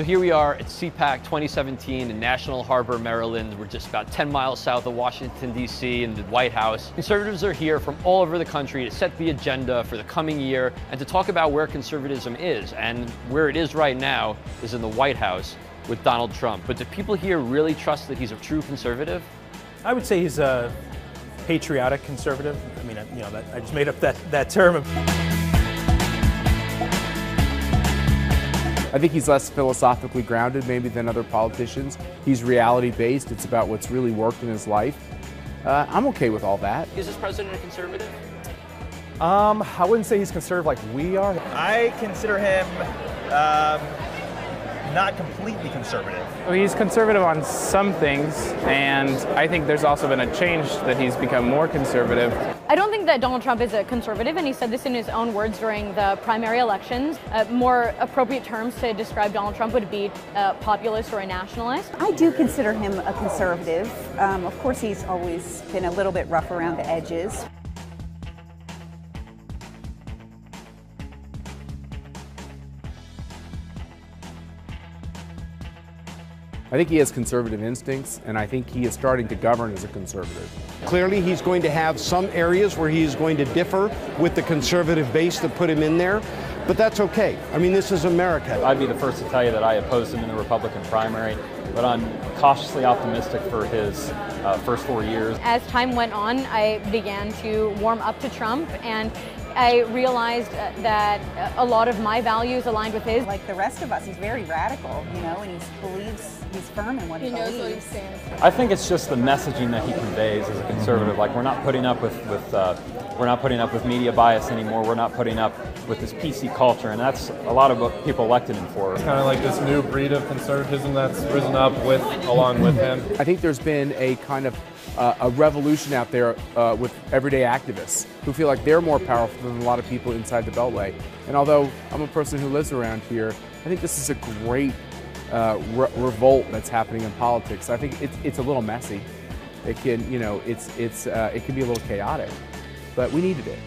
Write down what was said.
So here we are at CPAC 2017 in National Harbor, Maryland. We're just about 10 miles south of Washington, D.C. in the White House. Conservatives are here from all over the country to set the agenda for the coming year and to talk about where conservatism is. And where it is right now is in the White House with Donald Trump. But do people here really trust that he's a true conservative? I would say he's a patriotic conservative. I mean, I just made up that term. I think he's less philosophically grounded maybe than other politicians. He's reality-based. It's about what's really worked in his life. I'm okay with all that. Is this president a conservative? I wouldn't say he's conservative like we are. I consider him not completely conservative. Well, he's conservative on some things, and I think there's also been a change that he's become more conservative. I don't think that Donald Trump is a conservative, and he said this in his own words during the primary elections. More appropriate terms to describe Donald Trump would be a populist or a nationalist. I do consider him a conservative. Of course, he's always been a little bit rough around the edges. I think he has conservative instincts, and I think he is starting to govern as a conservative. Clearly, he's going to have some areas where he's going to differ with the conservative base that put him in there, but that's okay. I mean, this is America. I'd be the first to tell you that I opposed him in the Republican primary, but I'm cautiously optimistic for his first 4 years. As time went on, I began to warm up to Trump, and I realized that a lot of my values aligned with his. Like the rest of us, he's very radical, and he believes he's firm in what he believes. Knows what he stands for. I think it's just the messaging that he conveys as a conservative. Like, we're not putting up with media bias anymore. We're not putting up with this PC culture, and that's a lot of what people elected him for. It's kind of like this new breed of conservatism that's risen up along with him. I think there's been a kind of a revolution out there with everyday activists who feel like they're more powerful than a lot of people inside the Beltway. And although I'm a person who lives around here, I think this is a great revolt that's happening in politics. I think it's a little messy. It can, it can be a little chaotic, but we needed it.